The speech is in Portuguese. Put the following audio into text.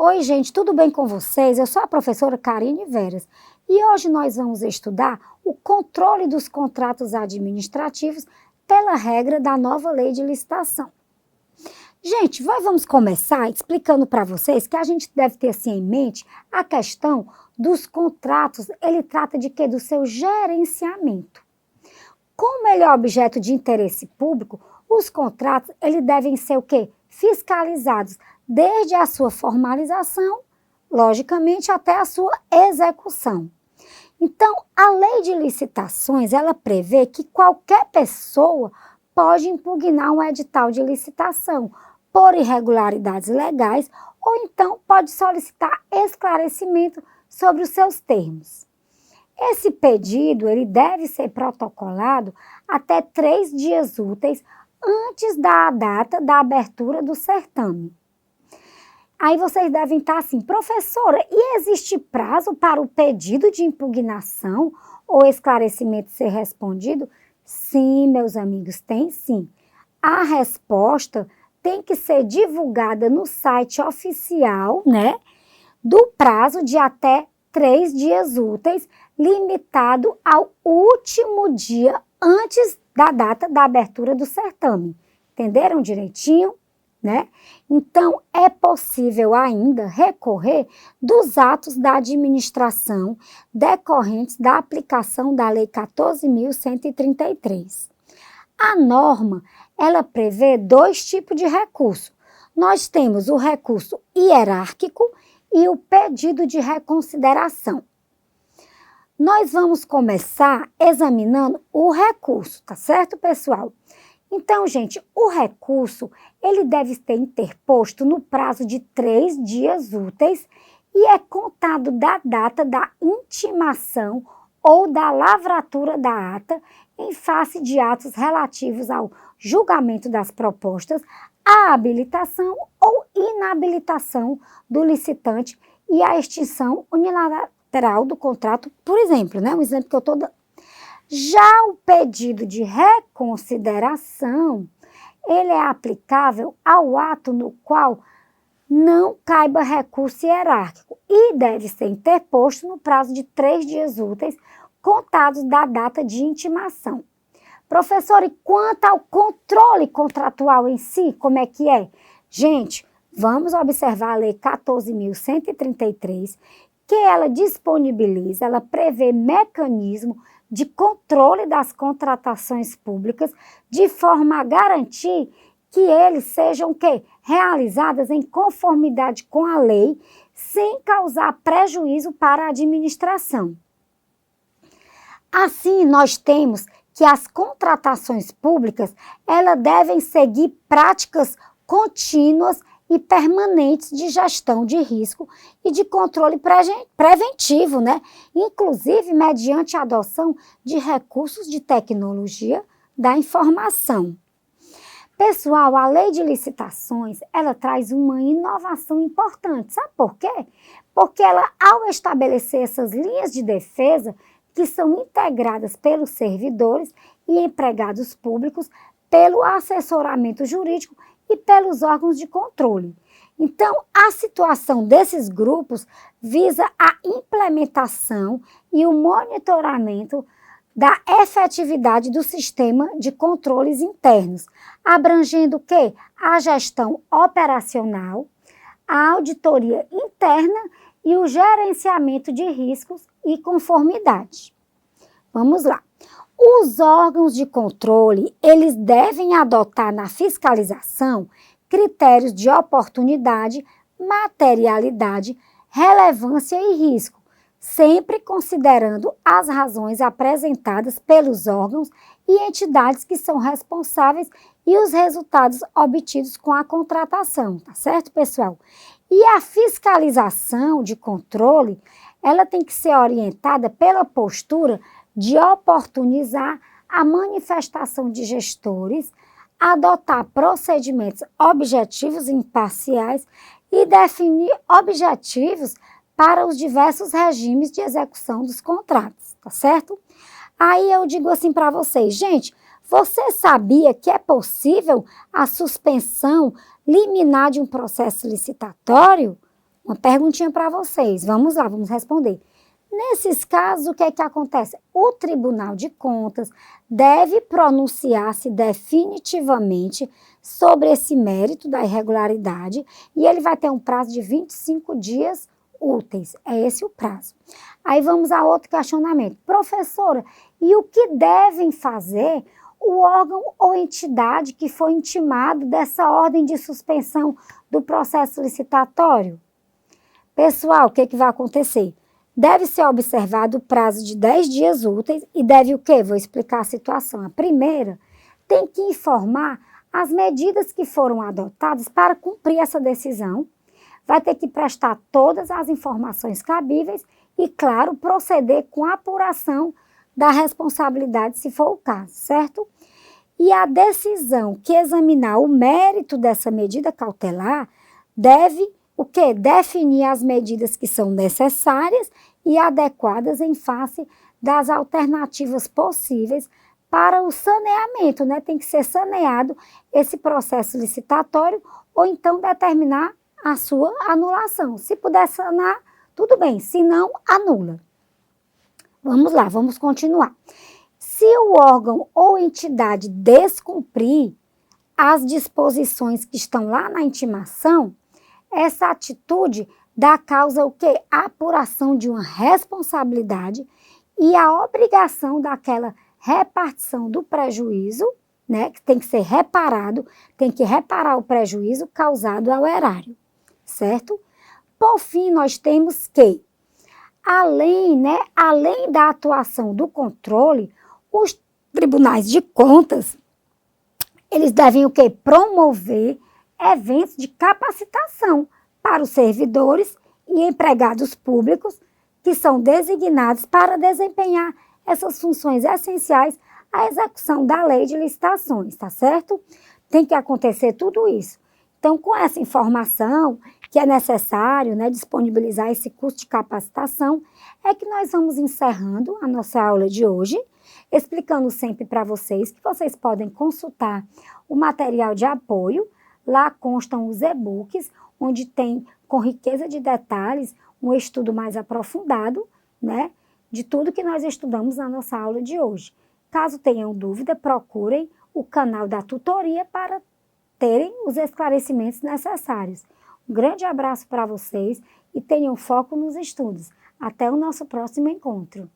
Oi, gente, tudo bem com vocês? Eu sou a professora Karine Veras e hoje nós vamos estudar o controle dos contratos administrativos pela regra da nova lei de licitação. Gente, vamos começar explicando para vocês que a gente deve ter assim em mente a questão dos contratos. Ele trata de quê? Do seu gerenciamento. Como ele é objeto de interesse público, os contratos eles devem ser o quê? Fiscalizados desde a sua formalização, logicamente, até a sua execução. Então, a lei de licitações, ela prevê que qualquer pessoa pode impugnar um edital de licitação por irregularidades legais ou então pode solicitar esclarecimento sobre os seus termos. Esse pedido ele deve ser protocolado até 3 dias úteis antes da data da abertura do certame. Aí vocês devem estar assim, professora, e existe prazo para o pedido de impugnação ou esclarecimento ser respondido? Sim, meus amigos, tem sim. A resposta tem que ser divulgada no site oficial, do prazo de até 3 dias úteis, limitado ao último dia antes da data da abertura do certame. Entenderam direitinho? Então, é possível ainda recorrer dos atos da administração decorrentes da aplicação da Lei 14.133. A norma, ela prevê 2 tipos de recurso. Nós temos o recurso hierárquico e o pedido de reconsideração. Nós vamos começar examinando o recurso, tá certo, pessoal? Então, gente, o recurso, ele deve ser interposto no prazo de 3 dias úteis e é contado da data da intimação ou da lavratura da ata em face de atos relativos ao julgamento das propostas, à habilitação ou inabilitação do licitante e à extinção unilateral do contrato, por exemplo, um exemplo que eu estou dando. Já o pedido de reconsideração, ele é aplicável ao ato no qual não caiba recurso hierárquico e deve ser interposto no prazo de 3 dias úteis, contados da data de intimação. Professor, e quanto ao controle contratual em si, como é que é? Gente, vamos observar a Lei 14.133, que ela disponibiliza, ela prevê mecanismo de controle das contratações públicas, de forma a garantir que eles sejam realizadas em conformidade com a lei, sem causar prejuízo para a administração. Assim, nós temos que as contratações públicas, elas devem seguir práticas contínuas e permanentes de gestão de risco e de controle preventivo, inclusive mediante a adoção de recursos de tecnologia da informação. Pessoal, a lei de licitações, ela traz uma inovação importante, sabe por quê? Porque ela, ao estabelecer essas linhas de defesa, que são integradas pelos servidores e empregados públicos, pelo assessoramento jurídico e pelos órgãos de controle. Então, a situação desses grupos visa a implementação e o monitoramento da efetividade do sistema de controles internos, abrangendo o quê? A gestão operacional, a auditoria interna e o gerenciamento de riscos e conformidade. Vamos lá. Os órgãos de controle, eles devem adotar na fiscalização critérios de oportunidade, materialidade, relevância e risco, sempre considerando as razões apresentadas pelos órgãos e entidades que são responsáveis e os resultados obtidos com a contratação, tá certo, pessoal? E a fiscalização de controle, ela tem que ser orientada pela postura de oportunizar a manifestação de gestores, adotar procedimentos objetivos e imparciais e definir objetivos para os diversos regimes de execução dos contratos, tá certo? Aí eu digo assim para vocês, gente, você sabia que é possível a suspensão liminar de um processo licitatório? Uma perguntinha para vocês. Vamos lá, vamos responder. Nesses casos, o que é que acontece? O Tribunal de Contas deve pronunciar-se definitivamente sobre esse mérito da irregularidade e ele vai ter um prazo de 25 dias úteis. É esse o prazo. Aí vamos a outro questionamento. Professora, e o que devem fazer o órgão ou entidade que foi intimado dessa ordem de suspensão do processo licitatório? Pessoal, o que vai acontecer? Deve ser observado o prazo de 10 dias úteis e deve o quê? Vou explicar a situação. A primeira, tem que informar as medidas que foram adotadas para cumprir essa decisão. Vai ter que prestar todas as informações cabíveis e, claro, proceder com a apuração da responsabilidade, se for o caso, certo? E a decisão que examinar o mérito dessa medida cautelar deve o quê? Definir as medidas que são necessárias e adequadas em face das alternativas possíveis para o saneamento, né? Tem que ser saneado esse processo licitatório ou então determinar a sua anulação. Se puder sanar, tudo bem, se não, anula. Vamos lá, vamos continuar. Se o órgão ou entidade descumprir as disposições que estão lá na intimação, essa atitude dá causa o quê? A apuração de uma responsabilidade e a obrigação daquela repartição do prejuízo, né, que tem que ser reparado, tem que reparar o prejuízo causado ao erário, certo? Por fim, nós temos que, além da atuação do controle, os tribunais de contas, eles devem o quê? Promover eventos de capacitação para os servidores e empregados públicos que são designados para desempenhar essas funções essenciais à execução da lei de licitações, tá certo? Tem que acontecer tudo isso. Então, com essa informação que é necessário, né, disponibilizar esse curso de capacitação, é que nós vamos encerrando a nossa aula de hoje, explicando sempre para vocês que vocês podem consultar o material de apoio. Lá constam os e-books, onde tem, com riqueza de detalhes, um estudo mais aprofundado, né, de tudo que nós estudamos na nossa aula de hoje. Caso tenham dúvida, procurem o canal da tutoria para terem os esclarecimentos necessários. Um grande abraço para vocês e tenham foco nos estudos. Até o nosso próximo encontro.